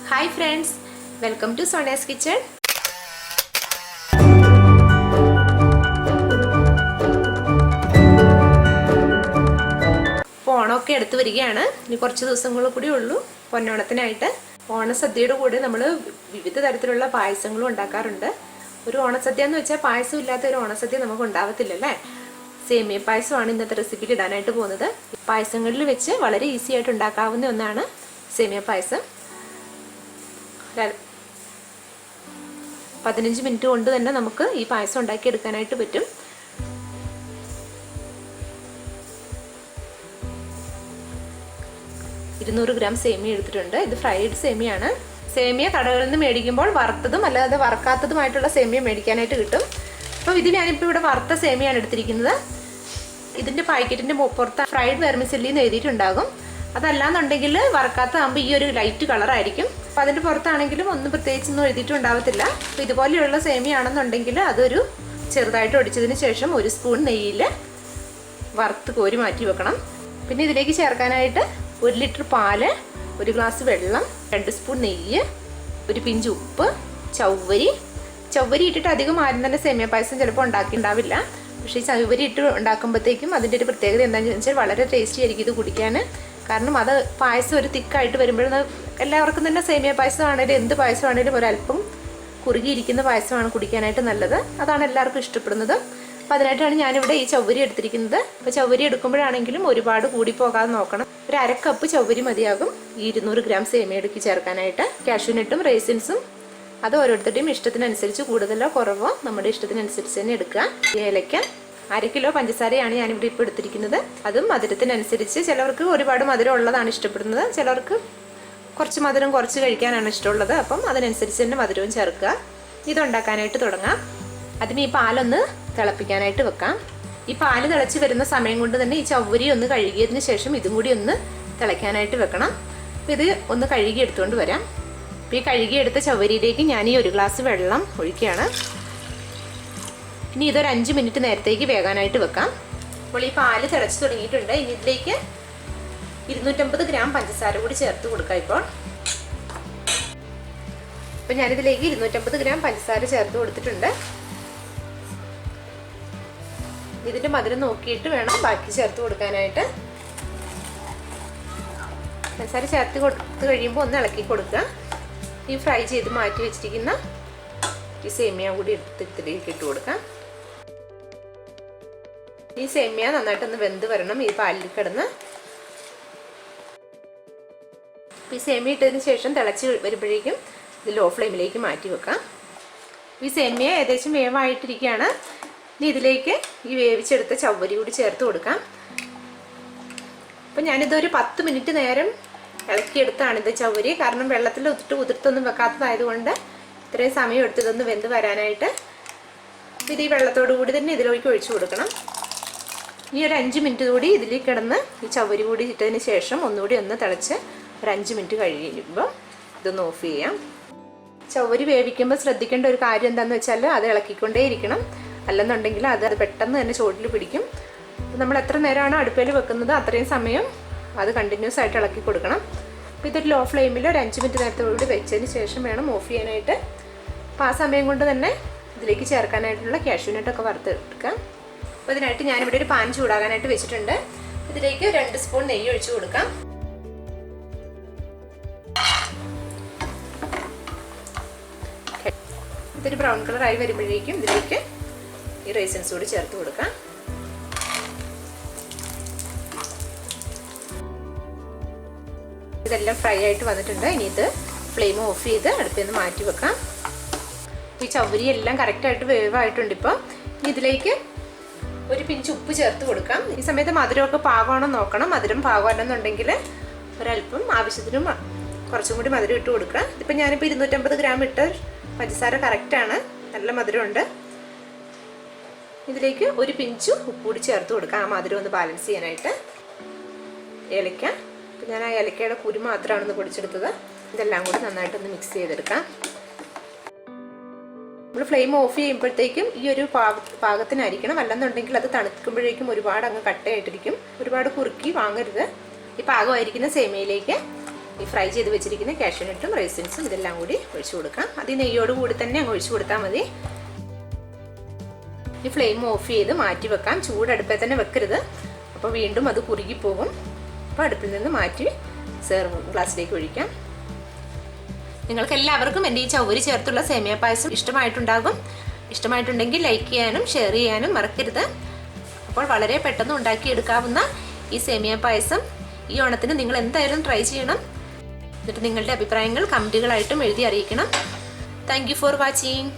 Hi friends, welcome to Sonia's Kitchen. ഓണമൊക്കെ അടുത്ത് വരികയാണ്. ഇനി കുറച്ച് ദിവസങ്ങൾ കൂടി ഉള്ളൂ പൊന്നോണത്തിനായിട്ട്. ഓണസദ്യയുടെ കൂടെ നമ്മൾ വിവിധ തരത്തിലുള്ള പായസങ്ങളും ഉണ്ടാക്കാറുണ്ട്. ഒരു ഓണസദ്യ എന്ന് വെച്ചാൽ പായസം ഇല്ലാത്ത ഒരു ഓണസദ്യ നമുക്ക് ഉണ്ടാവത്തില്ലല്ലേ. സേമിയ പായസമാണ് ഇന്നത്തെ റെസിപ്പിയിൽ ഇടാനായിട്ട് പോകുന്നത്. പായസങ്ങളിൽ വെച്ച് വളരെ ഈസി ആയിട്ട് ഉണ്ടാക്കാവുന്ന ഒന്നാണ് സേമിയ പായസം. 15 മിനിറ്റ് കൊണ്ട് തന്നെ നമുക്ക് ഈ പായസം ഉണ്ടാക്കിയെടുക്കാനായിട്ട് പറ്റും. gram സേമിയ എടുത്തിട്ടുണ്ട്. ഇത് ഫ്രൈഡ് സേമിയാണ്. സേമിയ കടകളിൽ നിന്ന് മേടിക്കുമ്പോൾ വറുത്തതും അല്ലാതെ വറക്കാത്തതുമായിട്ടുള്ള സേമിയ മേടിക്കാനായിട്ട് കിട്ടും. അപ്പോൾ ഇത് ഞാനിപ്പോൾ ഇവിടെ വറുത്ത സേമിയാണ് എടുത്തിരിക്കുന്നത്. ഇതിൻ്റെ പാക്കറ്റിൻ്റെ പുറത്ത് ഫ്രൈഡ് വെർമിസെല്ലി എന്ന് എഴുതിയിട്ടുണ്ടാകും. അതല്ലാന്നുണ്ടെങ്കിൽ വറക്കാത്തതാകുമ്പോൾ ഈ ഒരു ലൈറ്റ് കളറായിരിക്കും. അപ്പോൾ അതിൻ്റെ പുറത്താണെങ്കിലും ഒന്നും പ്രത്യേകിച്ചൊന്നും എഴുതിയിട്ടുണ്ടാവത്തില്ല. അപ്പോൾ ഇതുപോലെയുള്ള സേമിയാണെന്നുണ്ടെങ്കിൽ അതൊരു ചെറുതായിട്ട് ഒടിച്ചതിന് ശേഷം 1 സ്പൂൺ നെയ്യിൽ വറുത്ത് കോരി മാറ്റി വെക്കണം. പിന്നെ ഇതിലേക്ക് ചേർക്കാനായിട്ട് 1 ലിറ്റർ പാല്, 1 ഗ്ലാസ് വെള്ളം, 2 സ്പൂൺ നെയ്യ്, ഒരു പിഞ്ച് ഉപ്പ്, ചവ്വരി ഇട്ടിട്ട് അധികം ആരും തന്നെ സേമിയ പായസം ചിലപ്പോൾ ഉണ്ടാക്കിയിട്ടുണ്ടാവില്ല. പക്ഷേ ഈ ചവ്വരി ഇട്ട് ഉണ്ടാക്കുമ്പോഴത്തേക്കും അതിൻ്റെ ഒരു പ്രത്യേകത എന്താണെന്ന് വെച്ചാൽ വളരെ ടേസ്റ്റി ആയിരിക്കും ഇത് കുടിക്കാൻ. കാരണം അത് പായസം ഒരു തിക്കായിട്ട് വരുമ്പോൾ എല്ലാവർക്കും തന്നെ സേമിയ പായസമാണെങ്കിലും എന്ത് പായസമാണെങ്കിലും ഒരല്പം കുറുകിയിരിക്കുന്ന പായസമാണ് കുടിക്കാനായിട്ട് നല്ലത്. അതാണ് എല്ലാവർക്കും ഇഷ്ടപ്പെടുന്നത്. അപ്പോൾ അതിനായിട്ടാണ് ഞാനിവിടെ ഈ ചവ്വരി എടുത്തിരിക്കുന്നത്. അപ്പോൾ ചവ്വരി എടുക്കുമ്പോഴാണെങ്കിലും ഒരുപാട് കൂടി പോകാതെ നോക്കണം. ഒരു 1/2 കപ്പ് ചവ്വരി മതിയാകും ഈ 200 gram സേമിയ എടുക്കി ചേർക്കാനായിട്ട്. കാഷ്യൂനട്ടും റേസിൻസും അത് ഓരോരുത്തരുടെയും ഇഷ്ടത്തിനനുസരിച്ച് കൂടുതലോ കുറവോ നമ്മുടെ ഇഷ്ടത്തിനനുസരിച്ച് തന്നെ എടുക്കുക. ഏലക്ക 1/2 കിലോ പഞ്ചസാരയാണ് ഞാനിവിടെ ഇപ്പോൾ എടുത്തിരിക്കുന്നത്. അതും മധുരത്തിനനുസരിച്ച്. ചിലവർക്ക് ഒരുപാട് മധുരം ഉള്ളതാണ് ഇഷ്ടപ്പെടുന്നത്, ചിലവർക്ക് കുറച്ച് മധുരം കുറച്ച് കഴിക്കാനാണ് ഇഷ്ടമുള്ളത്. അപ്പം അതിനനുസരിച്ച് തന്നെ മധുരവും ചേർക്കുക. ഇതുണ്ടാക്കാനായിട്ട് തുടങ്ങാം. അതിന് ഈ പാലൊന്ന് തിളപ്പിക്കാനായിട്ട് വെക്കാം. ഈ പാല് തിളച്ച് വരുന്ന സമയം കൊണ്ട് തന്നെ ഈ ചവ്വരി ഒന്ന് കഴുകിയതിന് ശേഷം ഇതും കൂടി ഒന്ന് തിളയ്ക്കാനായിട്ട് വെക്കണം. അപ്പോൾ ഇത് ഒന്ന് കഴുകി എടുത്തുകൊണ്ട് വരാം. അപ്പോൾ ഈ കഴുകിയെടുത്ത ചവ്വരിയിലേക്ക് ഞാൻ ഈ 1 ഗ്ലാസ് വെള്ളം ഒഴിക്കുകയാണ്. ഇനി ഇതൊരു 5 മിനിറ്റ് നേരത്തേക്ക് വേകാനായിട്ട് വെക്കാം. അപ്പോൾ ഈ പാല് തിളച്ച് തുടങ്ങിയിട്ടുണ്ട്. ഇനി ഇതിലേക്ക് 250 gram പഞ്ചസാര കൂടി ചേർത്ത് കൊടുക്കാം. ഇപ്പോൾ ഞാനിതിലേക്ക് 250 gram പഞ്ചസാര ചേർത്ത് കൊടുത്തിട്ടുണ്ട്. ഇതിൻ്റെ മധുരം നോക്കിയിട്ട് വേണം ബാക്കി ചേർത്ത് കൊടുക്കാനായിട്ട്. പഞ്ചസാര ചേർത്ത് കൊടുത്ത് കഴിയുമ്പോൾ ഒന്ന് ഇളക്കി കൊടുക്കുക. ഈ ഫ്രൈ ചെയ്ത് മാറ്റി വെച്ചിരിക്കുന്ന ഈ സേമിയ കൂടി എടുത്തിലേക്ക് ഇട്ട് കൊടുക്കാം. ഈ സേമിയ നന്നായിട്ടൊന്ന് വെന്ത് വരണം ഈ പാലിൽ കിടന്ന്. ഈ സേമിയ ഇട്ടതിന് ശേഷം തിളച്ച് വരുമ്പോഴേക്കും ഇത് ലോ ഫ്ലെയിമിലേക്ക് മാറ്റി വെക്കാം. ഈ സേമിയ ഏകദേശം വേവായിട്ടിരിക്കുകയാണ്. ഇനി ഇതിലേക്ക് ഈ വേവിച്ചെടുത്ത ചവ്വരി കൂടി ചേർത്ത് കൊടുക്കാം. അപ്പം ഞാനിതൊരു 10 മിനിറ്റ് നേരം ഇളക്കിയെടുത്താണ് ഇത് ചവ്വരി. കാരണം വെള്ളത്തിൽ ഉതിർത്തൊന്നും വെക്കാത്തതായതുകൊണ്ട് ഇത്രയും സമയം എടുത്തതൊന്ന് വെന്ത് വരാനായിട്ട്. ഇത് ഈ വെള്ളത്തോടു കൂടി തന്നെ ഇതിലേക്ക് ഒഴിച്ചു കൊടുക്കണം. ഈ ഒരു 5 മിനിറ്റ് കൂടി ഇതിൽ കിടന്ന് ഈ ചവ്വരി കൂടി ഇട്ടതിന് ശേഷം ഒന്നുകൂടി ഒന്ന് തിളച്ച് ഒരു 5 മിനിറ്റ് കഴിയുമ്പോൾ ഇതൊന്ന് ഓഫ് ചെയ്യാം. ചവ്വരി വേവിക്കുമ്പോൾ ശ്രദ്ധിക്കേണ്ട ഒരു കാര്യം എന്താണെന്ന് വെച്ചാൽ അത് ഇളക്കിക്കൊണ്ടേ ഇരിക്കണം. അല്ലെന്നുണ്ടെങ്കിൽ അത് പെട്ടെന്ന് തന്നെ ചുവട്ടിൽ പിടിക്കും. നമ്മൾ എത്ര നേരമാണോ അടുപ്പിൽ വെക്കുന്നത് അത്രയും സമയം അത് കണ്ടിന്യൂസ് ആയിട്ട് ഇളക്കി കൊടുക്കണം. അപ്പോൾ ഇതൊരു ലോ ഫ്ലെയിമിൽ ഒരു 5 മിനിറ്റ് നേരത്തോടുകൂടി വെച്ചതിന് ശേഷം വേണം ഓഫ് ചെയ്യാനായിട്ട്. അപ്പോൾ ആ സമയം കൊണ്ട് തന്നെ ഇതിലേക്ക് ചേർക്കാനായിട്ടുള്ള കാഷ്യൂനട്ടൊക്കെ വറുത്തെടുക്കാം. അപ്പോൾ ഇതിനായിട്ട് ഞാനിവിടെ ഒരു പാൻ ചൂടാകാനായിട്ട് വെച്ചിട്ടുണ്ട്. ഇതിലേക്ക് 2 സ്പൂൺ നെയ്യ് ഒഴിച്ചു കൊടുക്കാം. ഇതൊരു ബ്രൗൺ കളറായി വരുമ്പോഴേക്കും ഇതിലേക്ക് ഈ റൈസിൻസ് കൂടി ചേർത്ത് കൊടുക്കാം. ഇതെല്ലാം ഫ്രൈ ആയിട്ട് വന്നിട്ടുണ്ട്. ഇനി ഇത് ഫ്ലെയിം ഓഫ് ചെയ്ത് അടുപ്പിൽ നിന്ന് മാറ്റി വെക്കാം. ഈ ചവ്വരി എല്ലാം കറക്റ്റായിട്ട് വേവായിട്ടുണ്ട്. ഇപ്പോൾ ഇതിലേക്ക് ഒരു പിഞ്ച് ഉപ്പ് ചേർത്ത് കൊടുക്കാം. ഈ സമയത്ത് മധുരമൊക്കെ പാകമാണോ നോക്കണം. മധുരം പാകമല്ലെന്നുണ്ടെങ്കിൽ ഒരല്പം ആവശ്യത്തിനും കുറച്ചും കൂടി മധുരം ഇട്ട് കൊടുക്കുക. ഇതിപ്പോൾ ഞാനിപ്പോൾ 250 gram ഇട്ട പഞ്ചസാര കറക്റ്റാണ്, നല്ല മധുരമുണ്ട്. ഇതിലേക്ക് ഒരു പിഞ്ച് ഉപ്പ് കൂടി ചേർത്ത് കൊടുക്കാം, ആ മധുരം ഒന്ന് ബാലൻസ് ചെയ്യാനായിട്ട്. ഏലക്ക, ഇപ്പം ഞാൻ ആ ഏലക്കയുടെ കുരു മാത്രമാണ് ഒന്ന് പൊടിച്ചെടുത്തത്. ഇതെല്ലാം കൂടി നന്നായിട്ടൊന്ന് മിക്സ് ചെയ്തെടുക്കാം. നമ്മൾ ഫ്ലെയിം ഓഫ് ചെയ്യുമ്പോഴത്തേക്കും ഈ ഒരു പാകത്തിനായിരിക്കണം. അല്ലെന്നുണ്ടെങ്കിൽ അത് തണുക്കുമ്പോഴേക്കും ഒരുപാട് അങ്ങ് കട്ടയായിട്ടിരിക്കും. ഒരുപാട് കുറുക്കി വാങ്ങരുത്. ഈ പാകമായിരിക്കുന്ന സേമിയയിലേക്ക് ഈ ഫ്രൈ ചെയ്ത് വെച്ചിരിക്കുന്ന കാഷ്യൂനട്ടും റൈസിൻസും ഇതെല്ലാം കൂടി ഒഴിച്ചു കൊടുക്കാം. അത് നെയ്യോട് കൂടി തന്നെ അങ്ങ് ഒഴിച്ചു കൊടുത്താൽ മതി. ഈ ഫ്ലെയിം ഓഫ് ചെയ്ത് മാറ്റി വെക്കാം. ചൂടടുപ്പിൽ തന്നെ വെക്കരുത്, അപ്പോൾ വീണ്ടും അത് കുറുകിപ്പോകും. അപ്പോൾ അടുപ്പിൽ നിന്ന് മാറ്റി സെർവ് ഗ്ലാസ്സിലേക്ക് ഒഴിക്കാം. നിങ്ങൾക്ക് എല്ലാവർക്കും എൻ്റെ ഈ ചൗവരി ചേർത്തുള്ള സേമിയ പായസം ഇഷ്ടമായിട്ടുണ്ടാകും. ഇഷ്ടമായിട്ടുണ്ടെങ്കിൽ ലൈക്ക് ചെയ്യാനും ഷെയർ ചെയ്യാനും മറക്കരുത്. അപ്പോൾ വളരെ പെട്ടെന്ന് ഉണ്ടാക്കിയെടുക്കാവുന്ന ഈ സേമിയ പായസം ഈ ഓണത്തിന് നിങ്ങൾ എന്തായാലും ട്രൈ ചെയ്യണം. എന്നിട്ട് നിങ്ങളുടെ അഭിപ്രായങ്ങൾ കമൻറ്റുകളായിട്ടും എഴുതി അറിയിക്കണം. Thank you for watching.